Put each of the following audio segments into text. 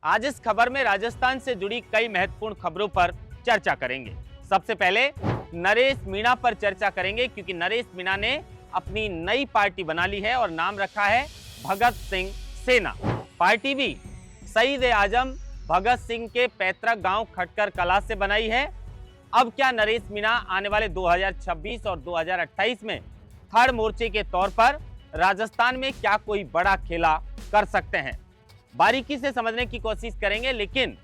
आज इस खबर में राजस्थान से जुड़ी कई महत्वपूर्ण खबरों पर चर्चा करेंगे। सबसे पहले नरेश मीणा पर चर्चा करेंगे, क्योंकि नरेश मीणा ने अपनी नई पार्टी बना ली है और नाम रखा है भगत सिंह सेना। पार्टी भी शहीद आजम भगत सिंह के पैतृक गांव खटकर कला से बनाई है। अब क्या नरेश मीणा आने वाले 2026 और 2028 में थर्ड मोर्चे के तौर पर राजस्थान में क्या कोई बड़ा खेला कर सकते हैं, बारीकी से समझने की कोशिश करेंगे। लेकिन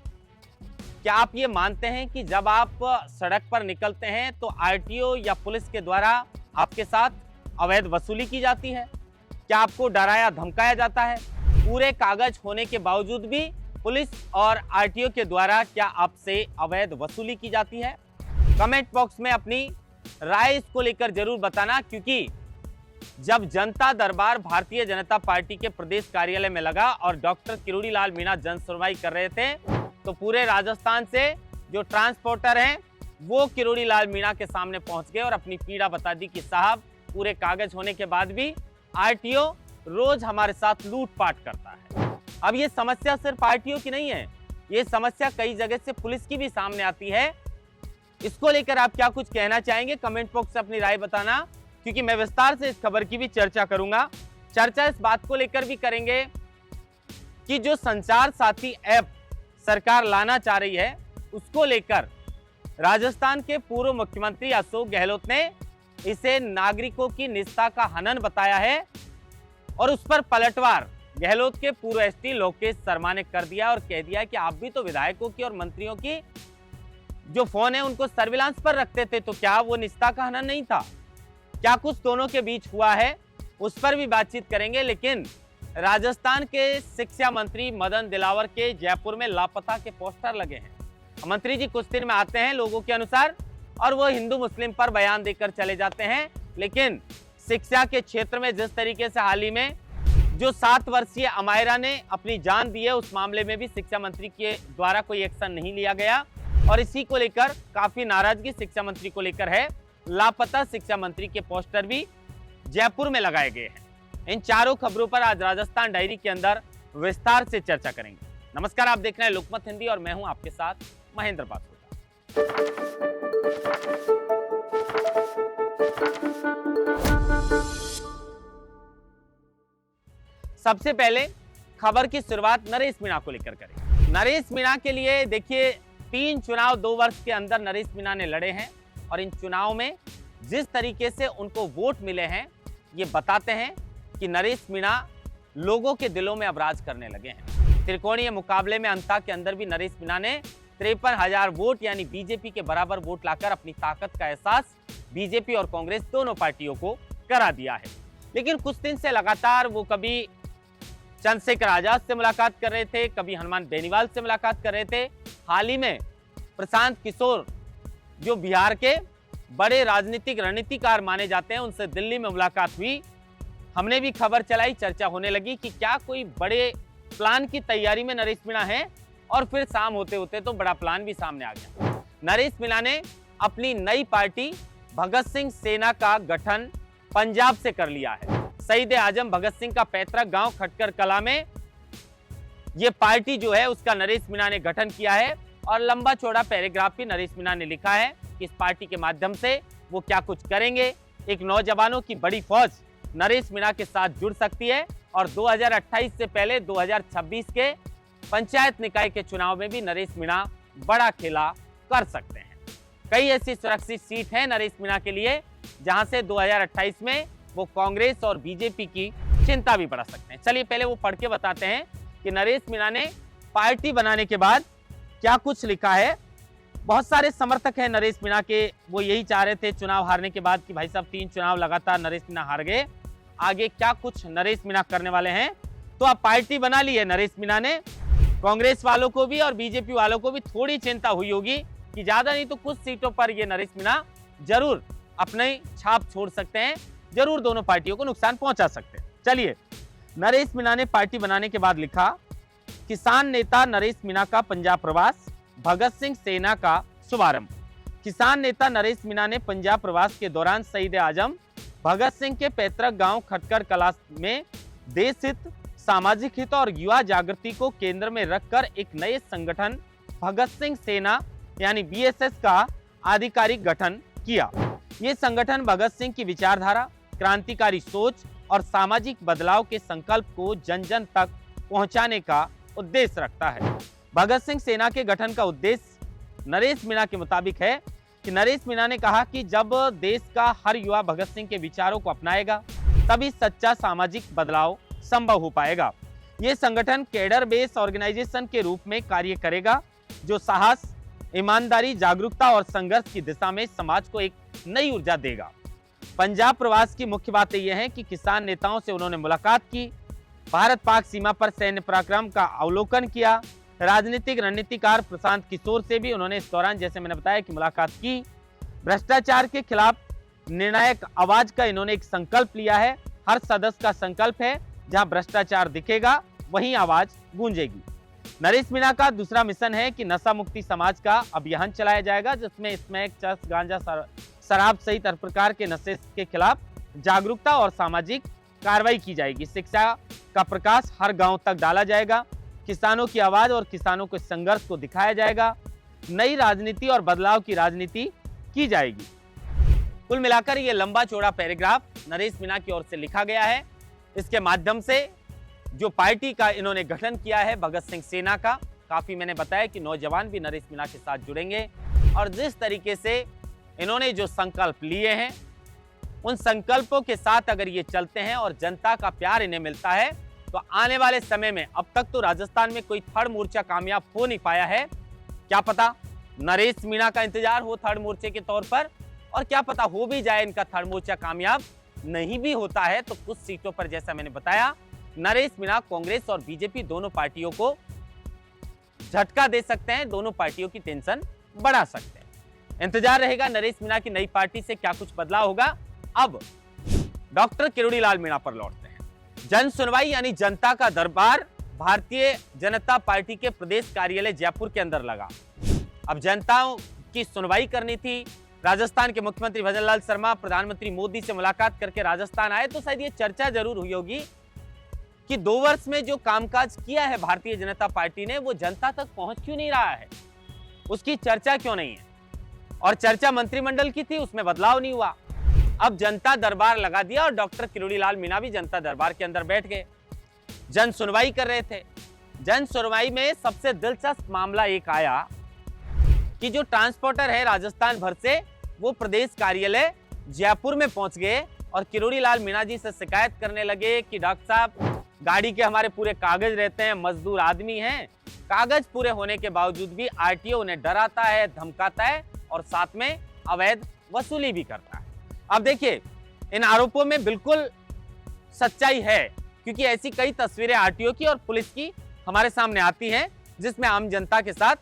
क्या आप ये मानते हैं कि जब आप सड़क पर निकलते हैं तो आरटीओ या पुलिस के द्वारा आपके साथ अवैध वसूली की जाती है? क्या आपको डराया धमकाया जाता है? पूरे कागज होने के बावजूद भी पुलिस और आरटीओ के द्वारा क्या आपसे अवैध वसूली की जाती है? कमेंट बॉक्स में अपनी राय इसको लेकर जरूर बताना, क्योंकि जब जनता दरबार भारतीय जनता पार्टी के प्रदेश कार्यालय में लगा और डॉक्टर किरोड़ी लाल मीणा जन सुनवाई कर रहे थे, तो पूरे राजस्थान से जो ट्रांसपोर्टर हैं वो किरोड़ी लाल मीणा के सामने पहुंच गए और अपनी पीड़ा बता दी कि साहब, पूरे कागज होने के बाद भी आरटीओ रोज हमारे साथ लूटपाट करता है। अब ये समस्या सिर्फ आरटीओ की नहीं है, ये समस्या कई जगह से पुलिस की भी सामने आती है। इसको लेकर आप क्या कुछ कहना चाहेंगे? कमेंट बॉक्स से अपनी राय बताना, क्योंकि मैं विस्तार से इस खबर की भी चर्चा करूंगा। चर्चा इस बात को लेकर भी करेंगे कि जो संचार साथी ऐप सरकार लाना चाह रही है, उसको लेकर राजस्थान के पूर्व मुख्यमंत्री अशोक गहलोत ने इसे नागरिकों की निष्ठा का हनन बताया है और उस पर पलटवार गहलोत के पूर्व एसपी लोकेश शर्मा ने कर दिया और कह दिया कि आप भी तो विधायकों की और मंत्रियों की जो फोन है उनको सर्विलांस पर रखते थे, तो क्या वो निष्ठा का हनन नहीं था? क्या कुछ दोनों के बीच हुआ है, उस पर भी बातचीत करेंगे। लेकिन राजस्थान के शिक्षा मंत्री मदन दिलावर के जयपुर में लापता के पोस्टर लगे हैं। मंत्री जी कुछ देर में आते हैं लोगों के अनुसार और वो हिंदू मुस्लिम पर बयान देकर चले जाते हैं। लेकिन शिक्षा के क्षेत्र में जिस तरीके से हाल ही में जो 7 वर्षीय अमायरा ने अपनी जान दी है, उस मामले में भी शिक्षा मंत्री के द्वारा कोई एक्शन नहीं लिया गया और इसी को लेकर काफी नाराजगी शिक्षा मंत्री को लेकर है। लापता शिक्षा मंत्री के पोस्टर भी जयपुर में लगाए गए हैं। इन चारों खबरों पर आज राजस्थान डायरी के अंदर विस्तार से चर्चा करेंगे। नमस्कार, आप देख रहे हैं लोकमत हिंदी और मैं हूं आपके साथ महेंद्र पासवान। सबसे पहले खबर की शुरुआत नरेश मीणा को लेकर करें। नरेश मीणा के लिए देखिए 3 चुनाव 2 वर्ष के अंदर नरेश मीणा ने लड़े हैं और इन चुनाव में जिस तरीके से उनको वोट मिले हैं, ये बताते हैं कि नरेश मीणा लोगों के दिलों में अब राज करने लगे हैं। त्रिकोणीय मुकाबले में अंता के अंदर भी नरेश मीणा ने 53,000 वोट यानी बीजेपी के बराबर वोट लाकर अपनी ताकत का एहसास बीजेपी और कांग्रेस दोनों पार्टियों को करा दिया है। लेकिन कुछ दिन से लगातार वो कभी चंद्रशेखर आजाद से मुलाकात कर रहे थे, कभी हनुमान बेनीवाल से मुलाकात कर रहे थे। हाल ही में प्रशांत किशोर जो बिहार के बड़े राजनीतिक रणनीतिकार माने जाते हैं, उनसे दिल्ली में मुलाकात हुई। हमने भी खबर चलाई, चर्चा होने लगी कि क्या कोई बड़े प्लान की तैयारी में नरेश मीणा है, और फिर शाम होते होते तो बड़ा प्लान भी सामने आ गया। नरेश मीणा ने अपनी नई पार्टी भगत सिंह सेना का गठन पंजाब से कर लिया है। शहीद आजम भगत सिंह का पैतृक गांव खटकर कला में यह पार्टी जो है उसका नरेश मीणा ने गठन किया है और लंबा चौड़ा पैराग्राफ भी नरेश मीणा ने लिखा है कि इस पार्टी के माध्यम से वो क्या कुछ करेंगे। एक नौजवानों की बड़ी फौज नरेश मीणा के साथ जुड़ सकती है और 2028 से पहले 2026 के पंचायत निकाय के चुनाव में भी नरेश मीणा बड़ा खेला कर सकते हैं। कई ऐसी सुरक्षित सीट है नरेश मीणा के लिए जहां से 2028 में वो कांग्रेस और बीजेपी की चिंता भी बढ़ा सकते हैं। चलिए पहले वो पढ़ के बताते हैं कि नरेश मीणा ने पार्टी बनाने के बाद क्या कुछ लिखा है। बहुत सारे समर्थक हैं नरेश मीणा के, वो यही चाह रहे थे चुनाव हारने के बाद कि भाई साहब 3 चुनाव लगातार नरेश मीणा हार गए, आगे क्या कुछ नरेश मीणा करने वाले हैं। तो अब पार्टी बना ली है नरेश मीणा ने। कांग्रेस वालों को भी और बीजेपी वालों को भी थोड़ी चिंता हुई होगी कि ज्यादा नहीं तो कुछ सीटों पर ये नरेश मीणा जरूर अपनी छाप छोड़ सकते हैं, जरूर दोनों पार्टियों को नुकसान पहुंचा सकते हैं। चलिए, नरेश मीणा ने पार्टी बनाने के बाद लिखा, किसान नेता नरेश मीणा का पंजाब प्रवास, भगत सिंह सेना का शुभारंभ। किसान नेता नरेश मीणा ने पंजाब प्रवास के दौरान शहीद आजम भगत सिंह के पैतृक गांव खटकर कला में देश हित, सामाजिक हित और युवा जागृति को केंद्र में रखकर एक नए संगठन भगत सिंह सेना यानी बीएसएस का आधिकारिक गठन किया। ये संगठन भगत सिंह की विचारधारा, क्रांतिकारी सोच और सामाजिक बदलाव के संकल्प को जन जन तक पहुंचाने का उद्देश्य रखता है। भगत सिंह सेना के गठन का उद्देश्य नरेश मीणा के मुताबिक है कि नरेश मीणा ने कहा कि जब देश का हर युवा भगत सिंह के विचारों को अपनाएगा तभी सच्चा सामाजिक बदलाव संभव हो पाएगा। ये संगठन कैडर बेस ऑर्गेनाइजेशन के रूप में कार्य करेगा जो साहस, ईमानदारी, जागरूकता और संघर्ष की दिशा में समाज को एक नई ऊर्जा देगा। पंजाब प्रवास की मुख्य बातें यह है कि किसान नेताओं से उन्होंने मुलाकात की, भारत पाक सीमा पर सैन्य पराक्रम का अवलोकन किया, राजनीतिक रणनीतिकार प्रशांत किशोर से भी उन्होंने इस दौरान, जैसे मैंने बताया, कि मुलाकात की। भ्रष्टाचार के खिलाफ निर्णायक आवाज का इन्होंने एक संकल्प लिया है। हर सदस्य का संकल्प है जहां भ्रष्टाचार दिखेगा वहीं आवाज गूंजेगी। नरेश मीणा का दूसरा मिशन है कि नशा मुक्ति समाज का अभियान चलाया जाएगा जिसमें स्मैक, चरस, गांजा, शराब सहित हर प्रकार के नशे के खिलाफ जागरूकता और सामाजिक कार्रवाई की जाएगी। शिक्षा का प्रकाश हर गांव तक डाला जाएगा, किसानों की आवाज और किसानों के संघर्ष को दिखाया जाएगा, नई राजनीति और बदलाव की राजनीति की जाएगी। कुल मिलाकर ये लंबा चौड़ा पैराग्राफ नरेश मीणा की ओर से लिखा गया है। इसके माध्यम से जो पार्टी का इन्होंने गठन किया है भगत सिंह सेना का, काफी मैंने बताया कि नौजवान भी नरेश मीणा के साथ जुड़ेंगे और जिस तरीके से इन्होंने जो संकल्प लिए हैं उन संकल्पों के साथ अगर ये चलते हैं और जनता का प्यार इन्हें मिलता है तो आने वाले समय में, अब तक तो राजस्थान में कोई थर्ड मोर्चा कामयाब हो नहीं पाया है, क्या पता नरेश मीणा का इंतजार हो थर्ड मोर्चे के तौर पर, और क्या पता हो भी जाए इनका थर्ड मोर्चा कामयाब नहीं भी होता है तो कुछ सीटों पर, जैसा मैंने बताया, नरेश मीणा कांग्रेस और बीजेपी दोनों पार्टियों को झटका दे सकते हैं, दोनों पार्टियों की टेंशन बढ़ा सकते हैं। इंतजार रहेगा नरेश मीणा की नई पार्टी से क्या कुछ बदलाव होगा। अब डॉक्टर किरोड़ी लाल मीणा पर लौटते हैं। जन सुनवाई यानी जनता का दरबार भारतीय जनता पार्टी के प्रदेश कार्यालय जयपुर के अंदर लगा। अब जनता की सुनवाई करनी थी। राजस्थान के मुख्यमंत्री भजन लाल शर्मा प्रधानमंत्री मोदी से मुलाकात करके राजस्थान आए तो शायद ये चर्चा जरूर हुई होगी कि 2 वर्ष में जो कामकाज किया है भारतीय जनता पार्टी ने वो जनता तक पहुंच क्यों नहीं रहा है, उसकी चर्चा क्यों नहीं है। और चर्चा मंत्रिमंडल की थी, उसमें बदलाव नहीं हुआ। अब जनता दरबार लगा दिया और डॉक्टर किरोड़ी लाल मीणा भी जनता दरबार के अंदर बैठ गए, जन सुनवाई कर रहे थे। जन सुनवाई में सबसे दिलचस्प मामला एक आया कि जो ट्रांसपोर्टर है राजस्थान भर से वो प्रदेश कार्यालय जयपुर में पहुंच गए और किरोड़ी लाल मीणा जी से शिकायत करने लगे कि डॉक्टर साहब गाड़ी के हमारे पूरे कागज रहते हैं, मजदूर आदमी हैं, कागज पूरे होने के बावजूद भी आरटीओ उन्हें डराता है, धमकाता है और साथ में अवैध वसूली भी करता है। अब देखिए इन आरोपों में बिल्कुल सच्चाई है क्योंकि ऐसी कई तस्वीरें आरटीओ की और पुलिस की हमारे सामने आती हैं जिसमें आम जनता के साथ,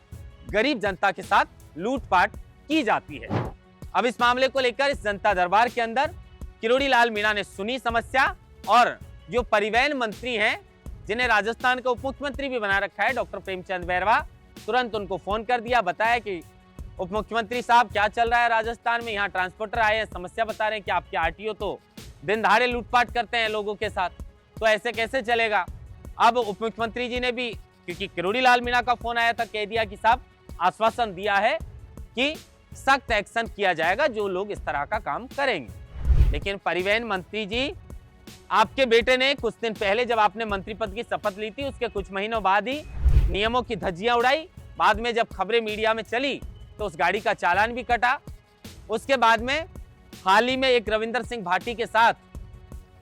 गरीब जनता के साथ लूटपाट की जाती है। अब इस मामले को लेकर इस जनता दरबार के अंदर किरोड़ी लाल मीणा ने सुनी समस्या और जो परिवहन मंत्री हैं जिन्हें राजस्थान का उप मुख्यमंत्री भी बना रखा है डॉक्टर प्रेमचंद बैरवा, तुरंत उनको फोन कर दिया, बताया कि उप मुख्यमंत्री साहब क्या चल रहा है राजस्थान में, यहाँ ट्रांसपोर्टर आए हैं, समस्या बता रहे हैं कि आपके आरटीओ तो दिन दहाड़े लूटपाट करते हैं लोगों के साथ, तो ऐसे कैसे चलेगा। अब उप मुख्यमंत्री जी ने भी, क्योंकि किरोड़ी लाल मीणा का फोन आया था, कह दिया कि साहब आश्वासन दिया है कि सख्त एक्शन किया जाएगा जो लोग इस तरह का काम करेंगे। लेकिन परिवहन मंत्री जी, आपके बेटे ने कुछ दिन पहले जब आपने मंत्री पद की शपथ ली थी उसके कुछ महीनों बाद ही नियमों की धज्जियां उड़ाई, बाद में जब खबरें मीडिया में चली तो उस गाड़ी का चालान भी कटा। उसके बाद में हाल ही में एक रविंदर सिंह भाटी के साथ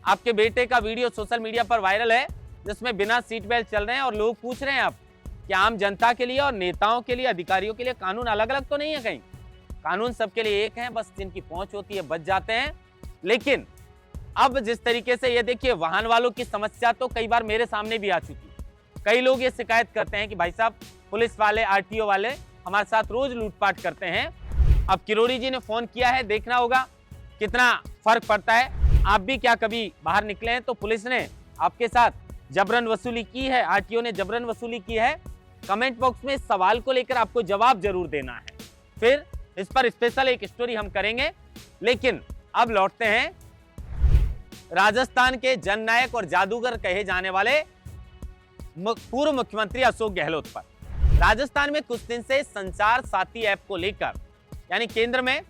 आपके बेटे का वीडियो सोशल मीडिया पर वायरल है जिसमें बिना सीट बेल्ट चल रहे हैं और लोग पूछ रहे हैं अब कि आम जनता के लिए और नेताओं के लिए, अधिकारियों के लिए कानून अलग अलग तो नहीं है, कहीं कानून सबके लिए एक है, बस जिनकी पहुंच होती है बच जाते हैं। लेकिन अब जिस तरीके से ये देखिए, वाहन वालों की समस्या तो कई बार मेरे सामने भी आ चुकी है। कई लोग ये शिकायत करते हैं कि भाई साहब पुलिस वाले, आरटीओ वाले हमारे साथ रोज लूटपाट करते हैं। अब किरोड़ी जी ने फोन किया है, देखना होगा कितना फर्क पड़ता है। आप भी क्या कभी बाहर निकले हैं तो पुलिस ने आपके साथ जबरन वसूली की है, आरटीओ ने जबरन वसूली की है? कमेंट बॉक्स में इस सवाल को लेकर आपको जवाब जरूर देना है, फिर इस पर स्पेशल एक स्टोरी हम करेंगे। लेकिन अब लौटते हैं राजस्थान के जननायक और जादूगर कहे जाने वाले पूर्व मुख्यमंत्री अशोक गहलोत पर। राजस्थान में कुछ दिन से संचार साथी ऐप को लेकर, यानी केंद्र में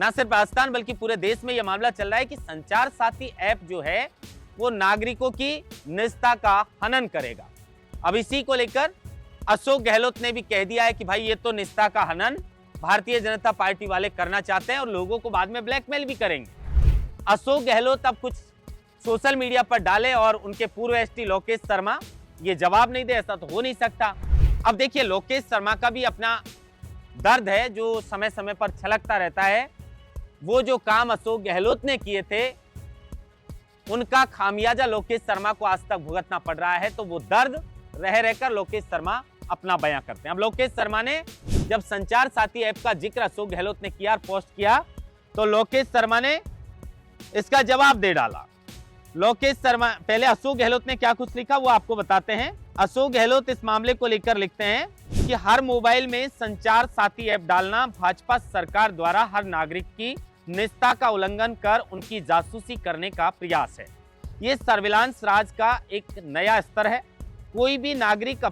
न सिर्फ राजस्थान बल्कि पूरे देश में यह मामला चल रहा है कि संचार साथी ऐप जो है वो नागरिकों की निजता का हनन करेगा। अब इसी को लेकर अशोक गहलोत ने भी कह दिया है कि भाई ये तो निजता का हनन भारतीय जनता पार्टी वाले करना चाहते हैं और लोगों को बाद में ब्लैकमेल भी करेंगे। अशोक गहलोत अब कुछ सोशल मीडिया पर डाले और उनके पूर्व एसटी लोकेश शर्मा ये जवाब नहीं दे, ऐसा तो हो नहीं सकता। अब देखिए, लोकेश शर्मा का भी अपना दर्द है जो समय समय पर छलकता रहता है। वो जो काम अशोक गहलोत ने किए थे उनका खामियाजा लोकेश शर्मा को आज तक भुगतना पड़ रहा है, तो वो दर्द रह रहकर लोकेश शर्मा अपना बयां करते हैं। अब लोकेश शर्मा ने जब संचार साथी ऐप का जिक्र अशोक गहलोत ने किया और पोस्ट किया तो लोकेश शर्मा ने इसका जवाब दे डाला। लोकेश शर्मा, पहले अशोक गहलोत ने क्या कुछ लिखा वो आपको बताते हैं। अशोक गहलोत इस मामले को लेकर लिखते हैं कि हर मोबाइल में संचार साथी ऐप डालना भाजपा सरकार द्वारा हर नागरिक की निजता का उल्लंघन कर उनकी जासूसी करने का प्रयास है। ये सर्विलांस राज का एक नया स्तर है। कोई भी नागरिक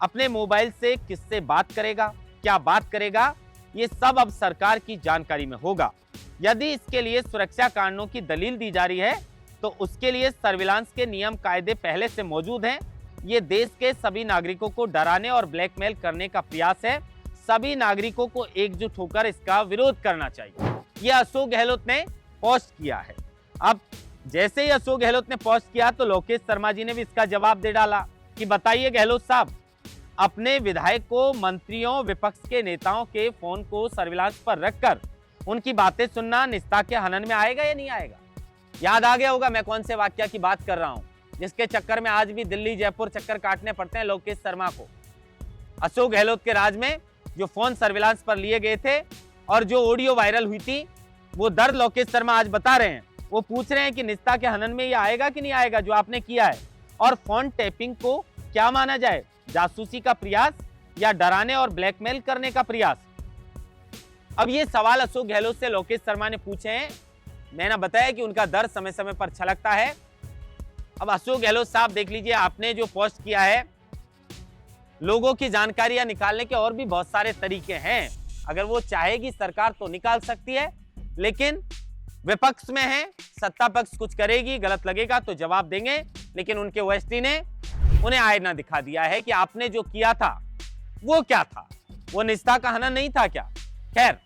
अपने मोबाइल से किससे बात करेगा, क्या बात करेगा, ये सब अब सरकार की जानकारी में होगा। यदि इसके लिए सुरक्षा कारणों की दलील दी जा रही है तो उसके लिए सर्विलांस के नियम कायदे पहले से मौजूद हैं। ये देश के सभी नागरिकों को डराने और ब्लैकमेल करने का प्रयास है। सभी नागरिकों को एकजुट होकर इसका विरोध करना चाहिए। यह अशोक गहलोत ने पोस्ट किया है। अब जैसे ही अशोक गहलोत ने पोस्ट किया तो लोकेश शर्मा जी ने भी इसका जवाब दे डाला कि बताइए गहलोत साहब, अपने विधायकों, मंत्रियों, विपक्ष के नेताओं के फोन को सर्विलांस पर रखकर उनकी बातें सुनना निजता के हनन में आएगा या नहीं आएगा? याद आ गया होगा मैं कौन से वाक्य की बात कर रहा हूं, जिसके चक्कर में आज भी दिल्ली जयपुर चक्कर काटने पड़ते हैं लोकेश शर्मा को। अशोक गहलोत के राज में जो फोन सर्विलांस पर लिए गए थे और जो ऑडियो वायरल हुई थी, वो दर्द लोकेश शर्मा आज बता रहे हैं। वो पूछ रहे हैं कि निजता के हनन में ये आएगा कि नहीं आएगा जो आपने किया है, और फोन टैपिंग को क्या माना जाए, जासूसी का प्रयास या डराने और ब्लैकमेल करने का प्रयास? अब ये सवाल अशोक गहलोत से लोकेश शर्मा ने पूछे हैं। मैंने बताया कि उनका दर्द समय समय पर छलकता है। अब अशोक गहलोत साहब देख लीजिए, आपने जो पोस्ट किया है, लोगों की जानकारियां निकालने के और भी बहुत सारे तरीके हैं। अगर वो चाहेगी सरकार तो निकाल सकती है, लेकिन विपक्ष में है, सत्ता पक्ष कुछ करेगी, गलत लगेगा तो जवाब देंगे। लेकिन उनके ओएसडी ने उन्हें आईना दिखा दिया है कि आपने जो किया था वो क्या था, वो निजता का हनन नहीं था क्या? खैर,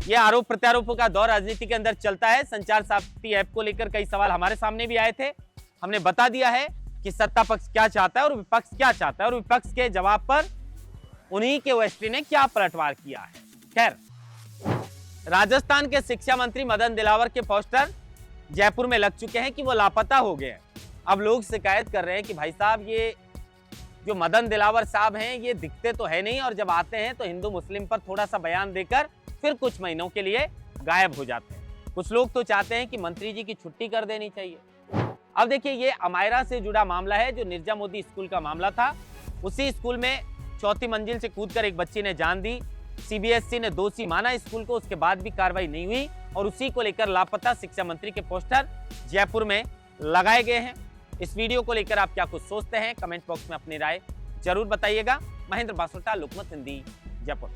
यह आरोप प्रत्यारोपों का दौर राजनीति के अंदर चलता है। संचार साथी ऐप को लेकर कई सवाल हमारे सामने भी आए थे। हमने बता दिया है कि सत्ता पक्ष क्या चाहता है और विपक्ष क्या चाहता है, और विपक्ष के जवाब पर उन्हीं के ओएसडी ने क्या पलटवार किया है। खैर, राजस्थान के शिक्षा मंत्री मदन दिलावर के पोस्टर जयपुर में लग चुके हैं कि वो लापता हो गए हैं। अब लोग शिकायत कर रहे हैं कि भाई साहब, ये जो मदन दिलावर साहब हैं ये दिखते तो है नहीं, और जब आते हैं तो हिंदू मुस्लिम पर थोड़ा सा बयान देकर फिर कुछ महीनों के लिए गायब हो जाते हैं। कुछ लोग तो चाहते हैं कि मंत्री जी की छुट्टी कर देनी चाहिए। अब देखिए, ये अमायरा से जुड़ा मामला है, जो निर्जा मोदी स्कूल का मामला था। उसी स्कूल में चौथी मंजिल से कूदकर एक बच्ची ने जान दी। सीबीएसई ने दोषी माना स्कूल को, उसके बाद भी कार्रवाई नहीं हुई, और उसी को लेकर लापता शिक्षा मंत्री के पोस्टर जयपुर में लगाए गए हैं। इस वीडियो को लेकर आप क्या कुछ सोचते हैं, कमेंट बॉक्स में अपनी राय जरूर बताइएगा। महेंद्र बासोटा, लोकमत हिंदी, जयपुर।